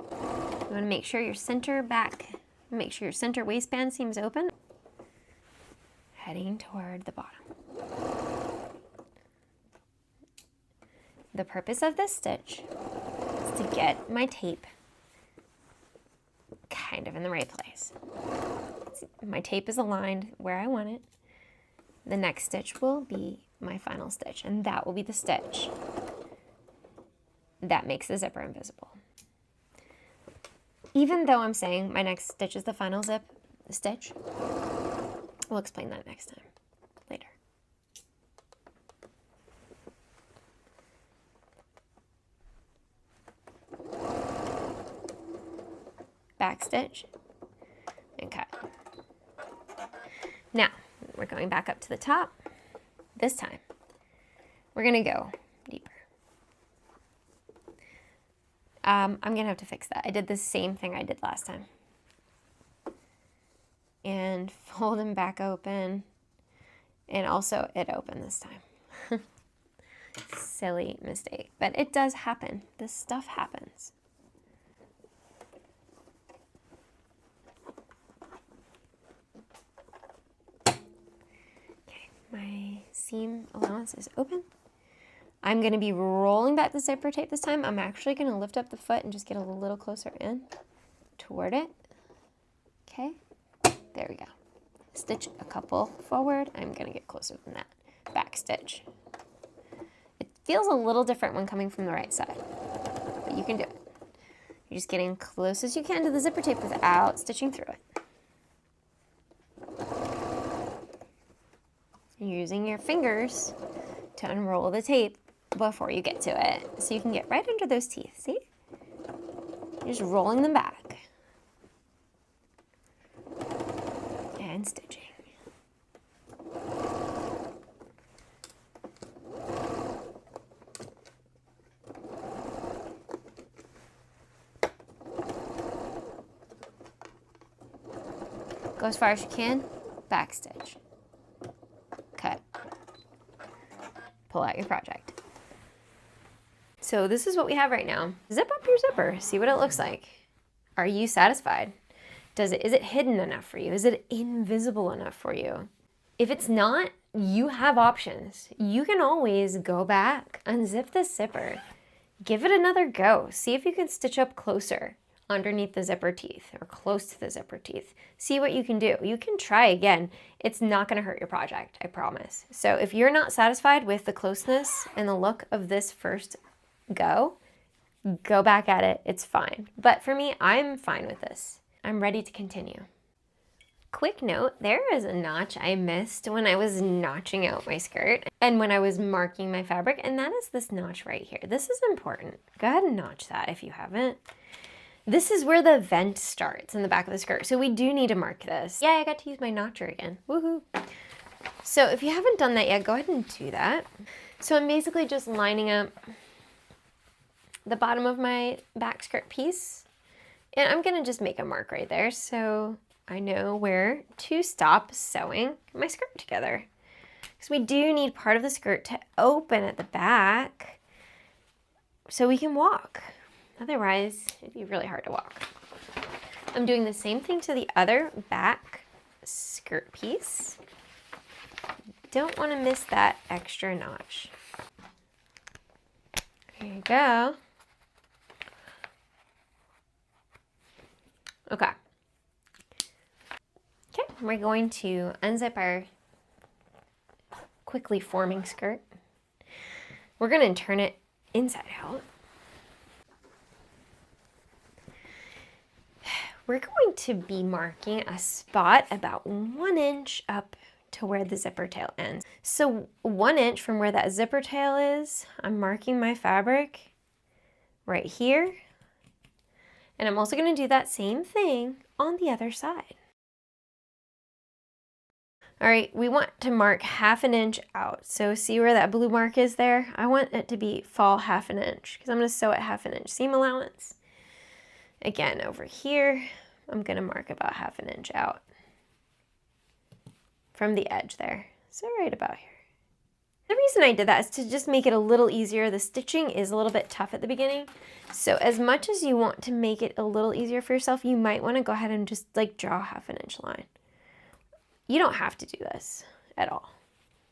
A: You want to make sure your center waistband seam's open, heading toward the bottom. The purpose of this stitch is to get my tape kind of in the right place. My tape is aligned where I want it. The next stitch will be my final stitch, and that will be the stitch that makes the zipper invisible. Even though I'm saying my next stitch is the final stitch, we'll explain that next time, later. Back stitch and cut. Now, we're going back up to the top. This time, we're gonna go deeper. I'm gonna have to fix that. I did the same thing I did last time. And fold them back open, and also it opened this time. silly mistake, but it does happen. This stuff happens. Okay, my seam allowance is open. I'm going to be rolling back the zipper tape this time. I'm actually going to lift up the foot and just get a little closer in toward it. Okay, there we go. Stitch a couple forward. I'm going to get closer than that. Back stitch. It feels a little different when coming from the right side, but you can do it. You're just getting close as you can to the zipper tape without stitching through it. You're using your fingers to unroll the tape before you get to it, so you can get right under those teeth, see? You're just rolling them back. And stitching. Go as far as you can, back stitch. Cut. Pull out your project. So this is what we have right now. Zip up your zipper, see what it looks like. Are you satisfied? Is it hidden enough for you? Is it invisible enough for you? If it's not, you have options. You can always go back, unzip the zipper, give it another go. See if you can stitch up closer underneath the zipper teeth or close to the zipper teeth. See what you can do. You can try again. It's not gonna hurt your project, I promise. So if you're not satisfied with the closeness and the look of this first go back at it, it's fine. But for me, I'm fine with this. I'm ready to continue. Quick note, there is a notch I missed when I was notching out my skirt and when I was marking my fabric, and that is this notch right here. This is important. Go ahead and notch that if you haven't. This is where the vent starts in the back of the skirt, so we do need to mark this. Yeah, I got to use my notcher again. Woohoo! So if you haven't done that yet, go ahead and do that. So I'm basically just lining up the bottom of my back skirt piece, and I'm gonna just make a mark right there so I know where to stop sewing my skirt together. Because we do need part of the skirt to open at the back so we can walk. Otherwise, it'd be really hard to walk. I'm doing the same thing to the other back skirt piece. Don't want to miss that extra notch. There you go. Okay. Okay, we're going to unzip our quickly forming skirt. We're going to turn it inside out. We're going to be marking a spot about 1 inch up to where the zipper tail ends. So 1 inch from where that zipper tail is, I'm marking my fabric right here. And I'm also going to do that same thing on the other side. All right, we want to mark 1/2 inch out. So see where that blue mark is there? I want it to fall 1/2 inch because I'm going to sew at 1/2 inch seam allowance. Again, over here, I'm going to mark about 1/2 inch out from the edge there. So right about here. The reason I did that is to just make it a little easier. The stitching is a little bit tough at the beginning. So as much as you want to make it a little easier for yourself, you might want to go ahead and just like draw 1/2 inch line. You don't have to do this at all,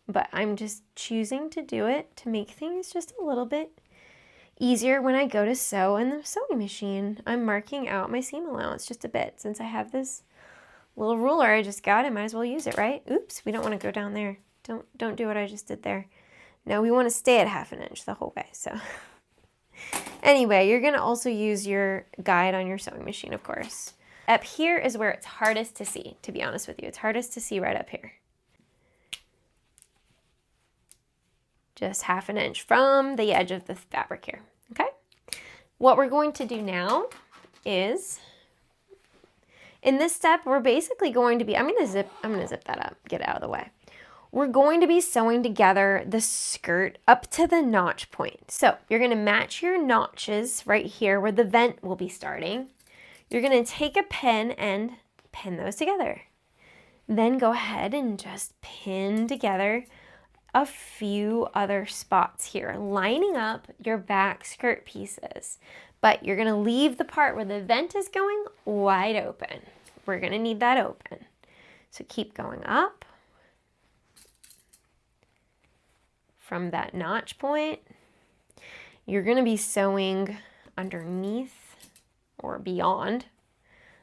A: but I'm just choosing to do it to make things just a little bit easier when I go to sew in the sewing machine. I'm marking out my seam allowance just a bit. Since I have this little ruler I just got, I might as well use it, right? Oops, we don't want to go down there. Don't do what I just did there. No, we want to stay at 1/2 inch the whole way, so. Anyway, you're gonna also use your guide on your sewing machine, of course. Up here is where it's hardest to see, to be honest with you. It's hardest to see right up here. Just 1/2 inch from the edge of the fabric here, okay? What we're going to do now is, in this step, we're basically going to be, I'm gonna zip that up, get it out of the way. We're going to be sewing together the skirt up to the notch point. So you're gonna match your notches right here where the vent will be starting. You're gonna take a pin and pin those together. Then go ahead and just pin together a few other spots here, lining up your back skirt pieces. But you're gonna leave the part where the vent is going wide open. We're gonna need that open. So keep going up from that notch point. You're gonna be sewing underneath or beyond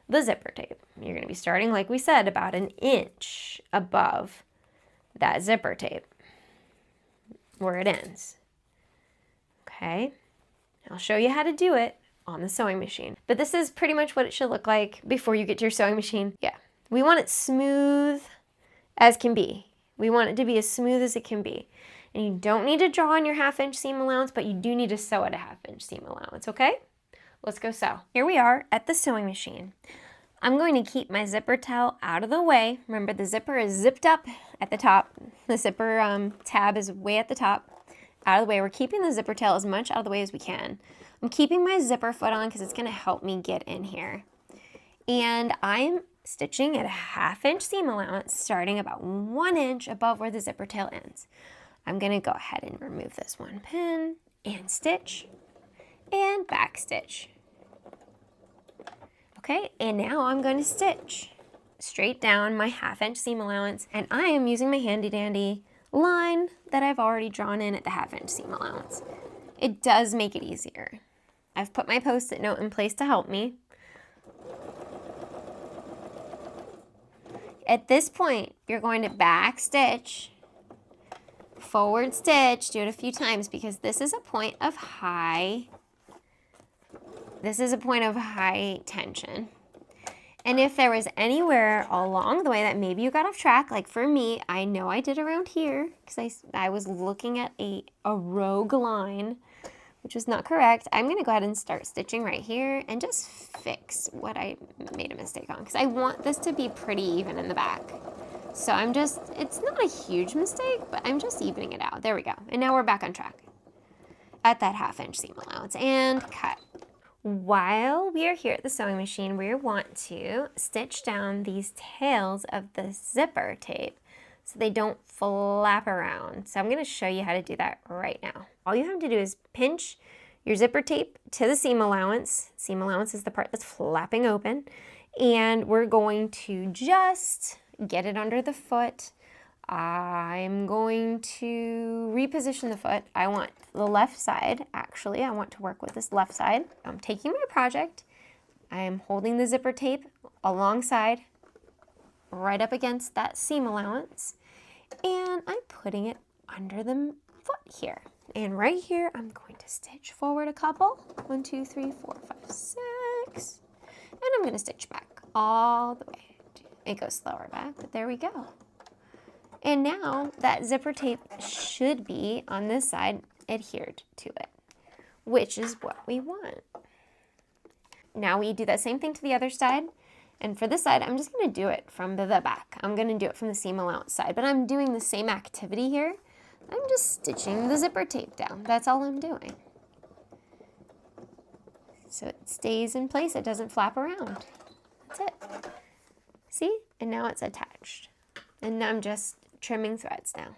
A: the zipper tape. You're gonna be starting, like we said, about an inch above that zipper tape where it ends. Okay, I'll show you how to do it on the sewing machine. But this is pretty much what it should look like before you get to your sewing machine. Yeah, we want it smooth as can be. We want it to be as smooth as it can be. And you don't need to draw on your 1/2 inch seam allowance, but you do need to sew at a 1/2 inch seam allowance, okay? Let's go sew. Here we are at the sewing machine. I'm going to keep my zipper tail out of the way. Remember, the zipper is zipped up at the top. The zipper tab is way at the top, out of the way. We're keeping the zipper tail as much out of the way as we can. I'm keeping my zipper foot on because it's gonna help me get in here. And I'm stitching at a 1/2 inch seam allowance, starting about 1 inch above where the zipper tail ends. I'm gonna go ahead and remove this one pin and stitch and back stitch. Okay, and now I'm going to stitch straight down my 1/2 inch seam allowance, and I am using my handy dandy line that I've already drawn in at the 1/2 inch seam allowance. It does make it easier. I've put my post-it note in place to help me. At this point, you're going to back stitch, forward stitch, do it a few times because this is a point of high tension. And if there was anywhere along the way that maybe you got off track, like for me, I know I did around here because I was looking at a rogue line, which was not correct. I'm gonna go ahead and start stitching right here and just fix what I made a mistake on because I want this to be pretty even in the back. So it's not a huge mistake, but I'm just evening it out. There we go. And now we're back on track at that 1/2 inch seam allowance and cut. While we are here at the sewing machine, we want to stitch down these tails of the zipper tape so they don't flap around. So I'm going to show you how to do that right now. All you have to do is pinch your zipper tape to the seam allowance. Seam allowance is the part that's flapping open. And we're going to just get it under the foot. I'm going to reposition the foot. I want the left side, actually. I want to work with this left side. I'm taking my project. I'm holding the zipper tape alongside, right up against that seam allowance, and I'm putting it under the foot here. And right here, I'm going to stitch forward a couple. 1, 2, 3, 4, 5, 6. And I'm going to stitch back all the way. It goes slower back, but there we go. And now that zipper tape should be on this side adhered to it, which is what we want. Now we do that same thing to the other side. And for this side, I'm just gonna do it from the back. I'm gonna do it from the seam allowance side, but I'm doing the same activity here. I'm just stitching the zipper tape down. That's all I'm doing. So it stays in place, it doesn't flap around. That's it. See? And now it's attached. And I'm just trimming threads now.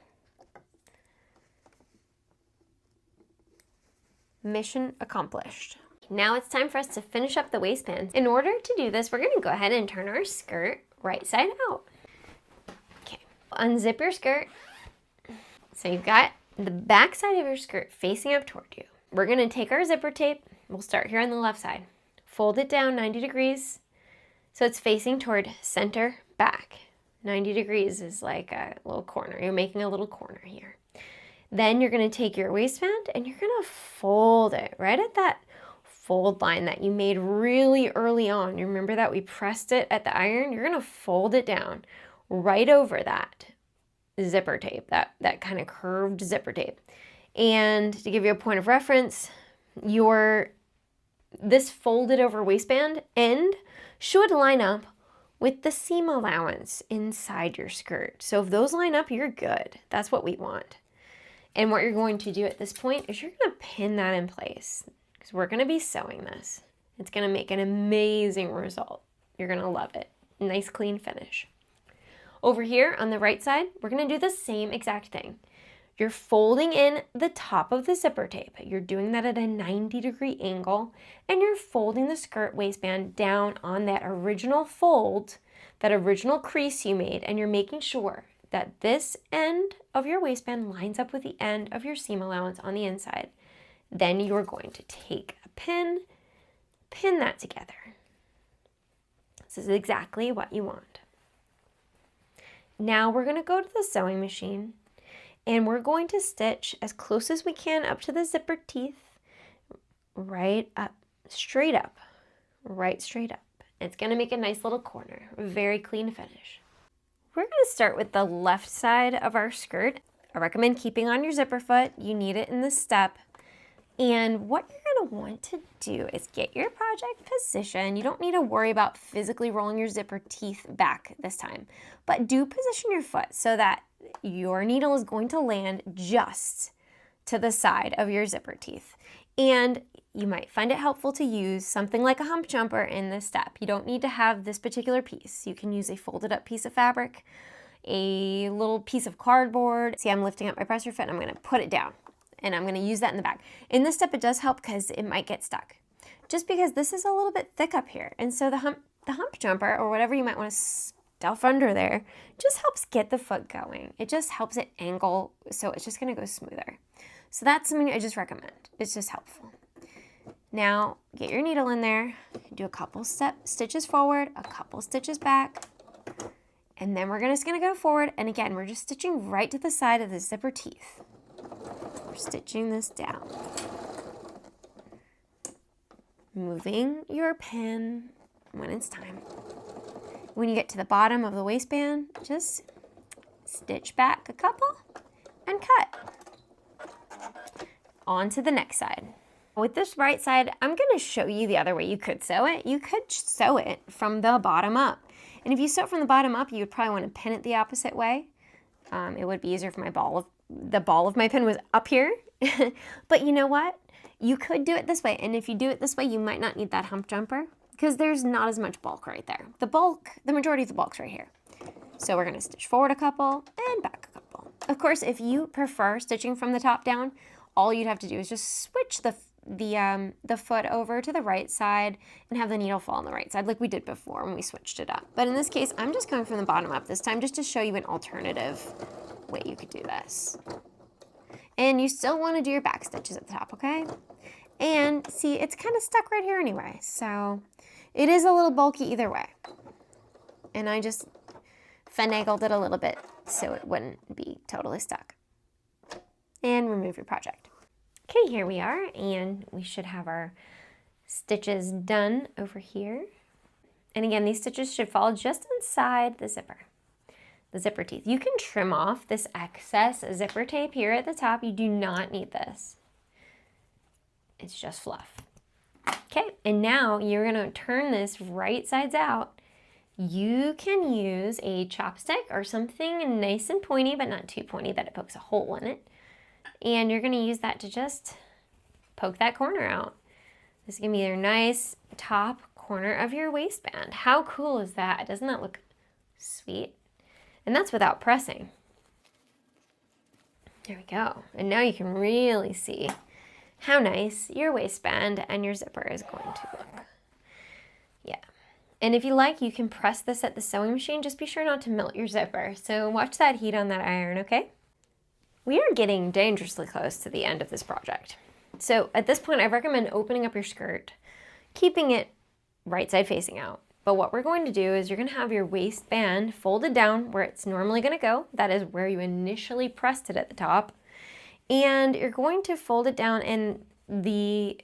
A: Mission accomplished. Now it's time for us to finish up the waistband. In order to do this, we're gonna go ahead and turn our skirt right side out. Okay, unzip your skirt. So you've got the back side of your skirt facing up toward you. We're gonna take our zipper tape. We'll start here on the left side. Fold it down 90 degrees so it's facing toward center back. 90 degrees is like a little corner. You're making a little corner here. Then you're gonna take your waistband and you're gonna fold it right at that fold line that you made really early on. You remember that we pressed it at the iron? You're gonna fold it down right over that zipper tape, that kind of curved zipper tape. And to give you a point of reference, this folded over waistband end should line up with the seam allowance inside your skirt. So if those line up, you're good. That's what we want. And what you're going to do at this point is you're gonna pin that in place because we're gonna be sewing this. It's gonna make an amazing result. You're gonna love it. Nice clean finish. Over here on the right side, we're gonna do the same exact thing. You're folding in the top of the zipper tape. You're doing that at a 90-degree angle, and you're folding the skirt waistband down on that original fold, that original crease you made, and you're making sure that this end of your waistband lines up with the end of your seam allowance on the inside. Then you're going to take a pin that together. This is exactly what you want. Now we're going to go to the sewing machine, and we're going to stitch as close as we can up to the zipper teeth, right up, straight up, right straight up. It's going to make a nice little corner, very clean finish. We're going to start with the left side of our skirt. I recommend keeping on your zipper foot. You need it in this step. And what you're going to want to do is get your project position. You don't need to worry about physically rolling your zipper teeth back this time, but do position your foot so that your needle is going to land just to the side of your zipper teeth. And you might find it helpful to use something like a hump jumper in this step. You don't need to have this particular piece. You can use a folded up piece of fabric, a little piece of cardboard. See, I'm lifting up my presser foot and I'm going to put it down. And I'm going to use that in the back. In this step, it does help because it might get stuck. Just because this is a little bit thick up here. And so the hump jumper, or whatever you might want to stuff under there, just helps get the foot going. It just helps it angle, so it's just going to go smoother. So that's something I just recommend. It's just helpful. Now, get your needle in there, do a couple stitches forward, a couple stitches back, and then we're just going to go forward. And again, we're just stitching right to the side of the zipper teeth. Stitching this down. Moving your pin when it's time. When you get to the bottom of the waistband, just stitch back a couple and cut. On to the next side. With this right side, I'm going to show you the other way you could sew it. You could sew it from the bottom up. And if you sew it from the bottom up, you would probably want to pin it the opposite way. It would be easier if the ball of my pin was up here. But you know what? You could do it this way. And if you do it this way, you might not need that hump jumper because there's not as much bulk right there. The majority of the bulk's right here. So we're going to stitch forward a couple and back a couple. Of course, if you prefer stitching from the top down, all you'd have to do is just switch the foot over to the right side and have the needle fall on the right side like we did before when we switched it up. But in this case, I'm just going from the bottom up this time just to show you an alternative way you could do this. And you still want to do your back stitches at the top, okay? And see, it's kind of stuck right here anyway, so it is a little bulky either way. And I just finagled it a little bit so it wouldn't be totally stuck. And remove your project. Okay, here we are, and we should have our stitches done over here. And again, these stitches should fall just inside the zipper teeth. You can trim off this excess zipper tape here at the top. You do not need this. It's just fluff. Okay, and now you're gonna turn this right sides out. You can use a chopstick or something nice and pointy, but not too pointy that it pokes a hole in it. And you're gonna use that to just poke that corner out. This is gonna be your nice top corner of your waistband. How cool is that? Doesn't that look sweet? And that's without pressing. There we go. And now you can really see how nice your waistband and your zipper is going to look. Yeah. And if you like, you can press this at the sewing machine. Just be sure not to melt your zipper. So watch that heat on that iron, okay? We are getting dangerously close to the end of this project. So at this point, I recommend opening up your skirt, keeping it right side facing out. But what we're going to do is you're going to have your waistband folded down where it's normally going to go. That is where you initially pressed it at the top. And you're going to fold it down, and the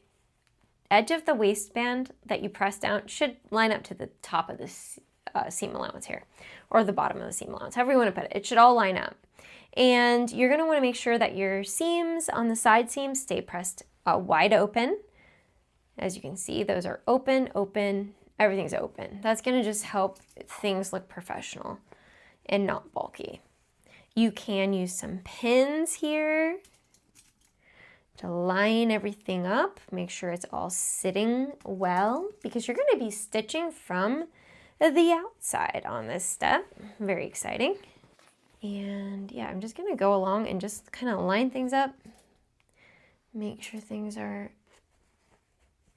A: edge of the waistband that you press down should line up to the top of this seam allowance here, or the bottom of the seam allowance, however you want to put it. It should all line up. And you're going to want to make sure that your seams on the side seams stay pressed wide open. As you can see, those are open, everything's open. That's going to just help things look professional and not bulky. You can use some pins here to line everything up. Make sure it's all sitting well because you're going to be stitching from the outside on this step. Very exciting. And yeah, I'm just gonna go along and just kind of line things up. Make sure things are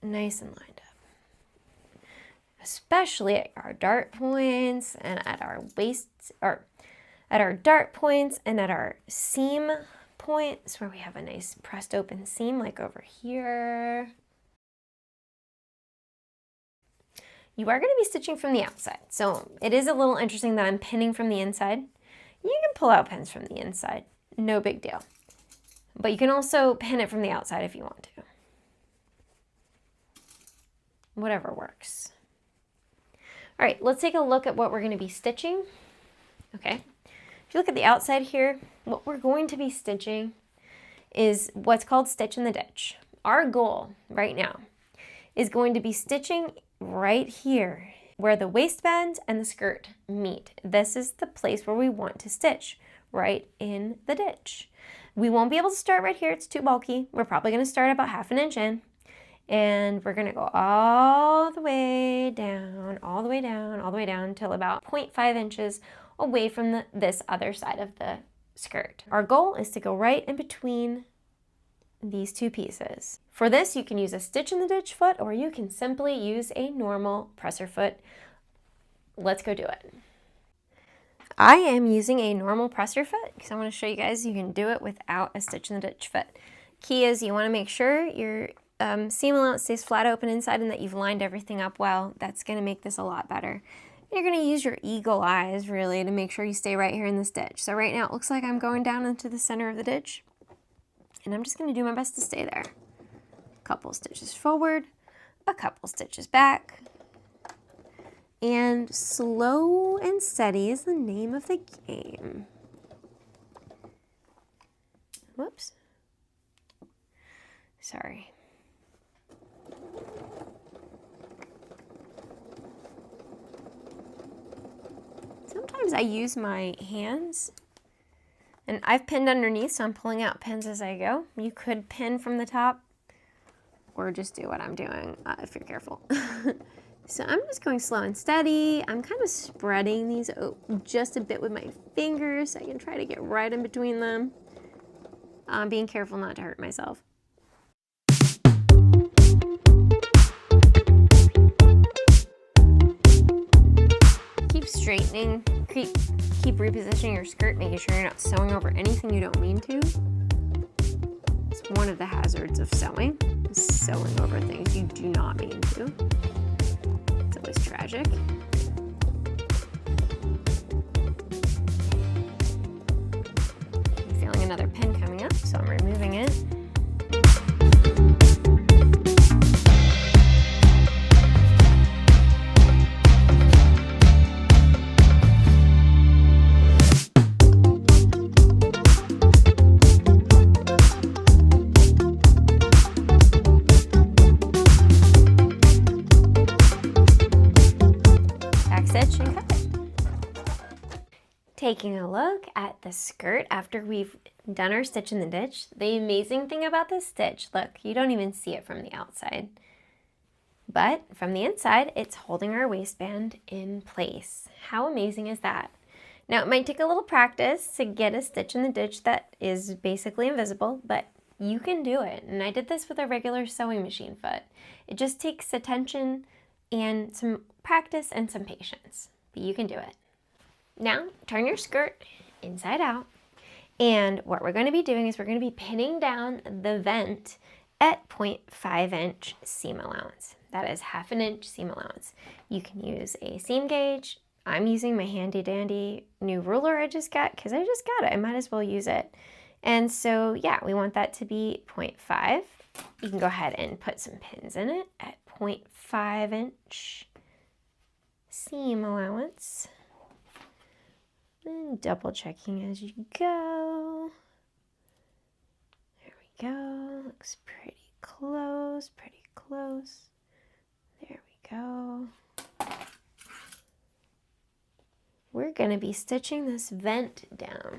A: nice and lined up. Especially at our dart points and at our waists, or at our dart points and at our seam points where we have a nice pressed open seam like over here. You are going to be stitching from the outside, so it is a little interesting that I'm pinning from the inside. You can pull out pins from the inside, no big deal. But you can also pin it from the outside if you want to. Whatever works. All right, let's take a look at what we're going to be stitching. Okay, if you look at the outside here, what we're going to be stitching is what's called stitch in the ditch. Our goal right now is going to be stitching right here where the waistband and the skirt meet. This is the place where we want to stitch, right in the ditch. We won't be able to start right here, it's too bulky. We're probably gonna start about 1/2 inch in, and we're gonna go all the way down, all the way down, all the way down till about 0.5 inches away from this other side of the skirt. Our goal is to go right in between these two pieces. For this, you can use a stitch in the ditch foot, or you can simply use a normal presser foot. Let's go do it. I am using a normal presser foot because I want to show you guys you can do it without a stitch in the ditch foot. Key is you want to make sure your seam allowance stays flat open inside and that you've lined everything up well. That's going to make this a lot better. You're going to use your eagle eyes really to make sure you stay right here in this ditch. So right now it looks like I'm going down into the center of the ditch, and I'm just going to do my best to stay there. A couple stitches forward, a couple stitches back, and slow and steady is the name of the game. Whoops. Sorry. Sometimes I use my hands, and I've pinned underneath, so I'm pulling out pins as I go. You could pin from the top, or just do what I'm doing if you're careful. So I'm just going slow and steady. I'm kind of spreading these just a bit with my fingers so I can try to get right in between them. Being careful not to hurt myself. Keep straightening, keep repositioning your skirt, making sure you're not sewing over anything you don't mean to. It's one of the hazards of sewing, sewing over things you do not mean to. It's always tragic. I'm feeling another pin coming up, so I'm removing it. Taking a look at the skirt after we've done our stitch in the ditch. The amazing thing about this stitch, look, you don't even see it from the outside, but from the inside, it's holding our waistband in place. How amazing is that? Now, it might take a little practice to get a stitch in the ditch that is basically invisible, but you can do it. And I did this with a regular sewing machine foot. It just takes attention and some practice and some patience, but you can do it. Now, turn your skirt inside out, and what we're going to be doing is we're going to be pinning down the vent at 0.5 inch seam allowance. That is 1/2 inch seam allowance. You can use a seam gauge. I'm using my handy dandy new ruler I just got because I just got it. I might as well use it. And so, yeah, we want that to be 0.5. You can go ahead and put some pins in it at 0.5 inch seam allowance. And double checking as you go. There we go. Looks pretty close, pretty close. There we go. We're going to be stitching this vent down.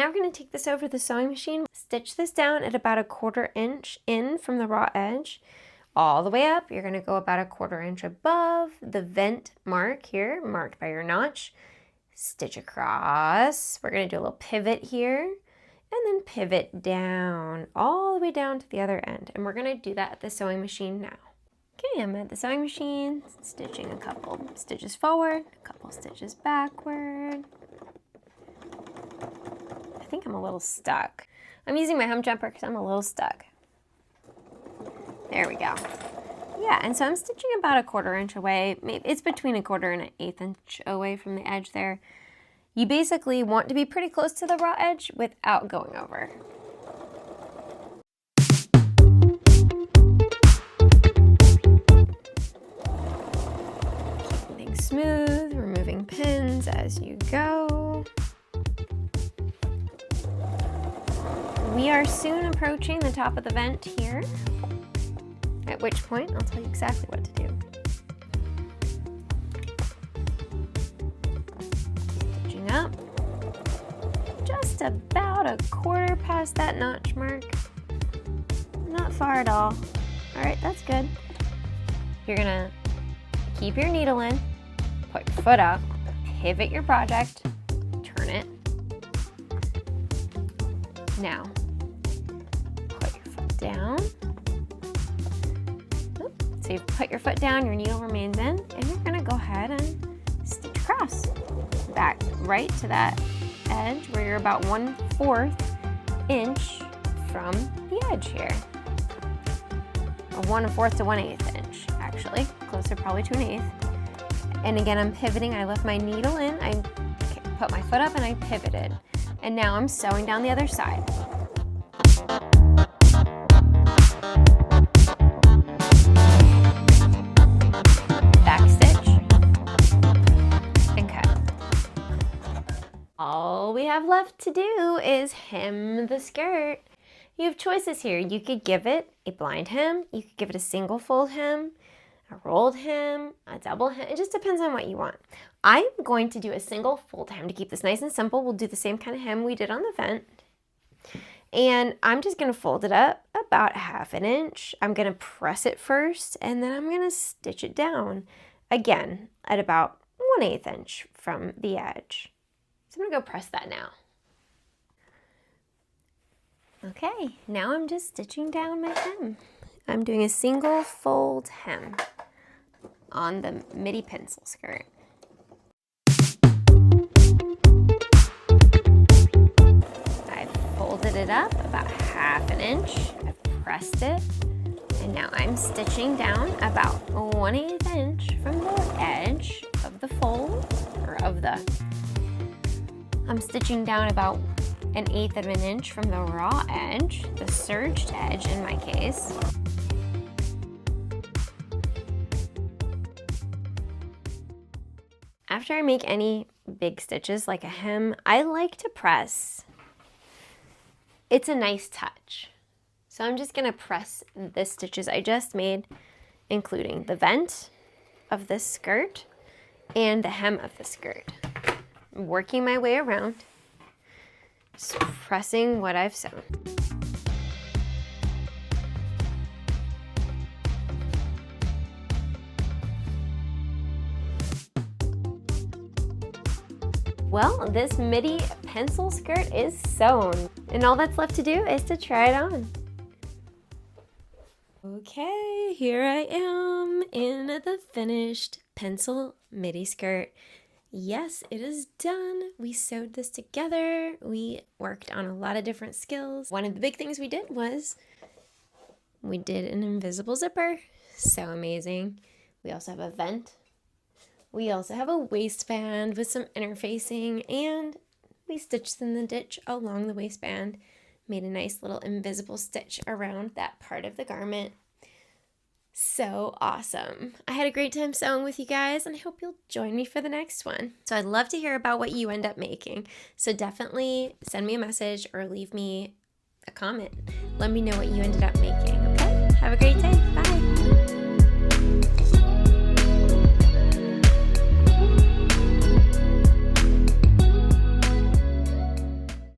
A: Now we're going to take this over to the sewing machine, stitch this down at about a 1/4 inch in from the raw edge, all the way up. You're going to go about a 1/4 inch above the vent mark here, marked by your notch. Stitch across. We're going to do a little pivot here, and then pivot down, all the way down to the other end. And we're going to do that at the sewing machine now. Okay, I'm at the sewing machine, stitching a couple stitches forward, a couple stitches backward. I think I'm a little stuck. I'm using my hem jumper because I'm a little stuck. There we go. Yeah, and so I'm stitching about a 1/4 inch away. Maybe it's between a 1/4 and an 1/8 inch away from the edge there. You basically want to be pretty close to the raw edge without going over. Keeping things smooth, removing pins as you go. We are soon approaching the top of the vent here, at which point I'll tell you exactly what to do. Stitching up, just about a 1/4 past that notch mark. Not far at all. All right, that's good. You're gonna keep your needle in, put your foot up, pivot your project, turn it. Now, put your foot down. So you've put your foot down, your needle remains in, and you're gonna go ahead and stitch across. Back right to that edge where you're about 1/4 inch from the edge here. Or 1/4 to 1/8 inch, actually. Closer probably to 1/8. And again, I'm pivoting. I left my needle in, I put my foot up, and I pivoted. And now I'm sewing down the other side. Back stitch and cut. All we have left to do is hem the skirt. You have choices here. You could give it a blind hem, you could give it a single fold hem, a rolled hem, a double hem. It just depends on what you want. I'm going to do a single fold hem to keep this nice and simple. We'll do the same kind of hem we did on the vent. And I'm just gonna fold it up about 1/2 inch. I'm gonna press it first, and then I'm gonna stitch it down again at about 1/8 inch from the edge. So I'm gonna go press that now. Okay, now I'm just stitching down my hem. I'm doing a single fold hem on the midi pencil skirt. I've folded it up about 1/2 inch. I've pressed it, and now I'm stitching down about 1/8 inch from the edge of the fold, or of the, I'm stitching down about 1/8 of an inch from the raw edge, the serged edge in my case. After I make any big stitches like a hem, I like to press. It's a nice touch. So I'm just gonna press the stitches I just made, including the vent of this skirt and the hem of the skirt. I'm working my way around, just pressing what I've sewn. Well, this midi pencil skirt is sewn, and all that's left to do is to try it on. Okay, here I am in the finished pencil midi skirt. Yes, it is done. We sewed this together. We worked on a lot of different skills. One of the big things we did was we did an invisible zipper. So amazing. We also have a vent. We also have a waistband with some interfacing, and we stitched in the ditch along the waistband. Made a nice little invisible stitch around that part of the garment. So awesome. I had a great time sewing with you guys, and I hope you'll join me for the next one. So I'd love to hear about what you end up making. So definitely send me a message or leave me a comment. Let me know what you ended up making, okay? Have a great day. Bye.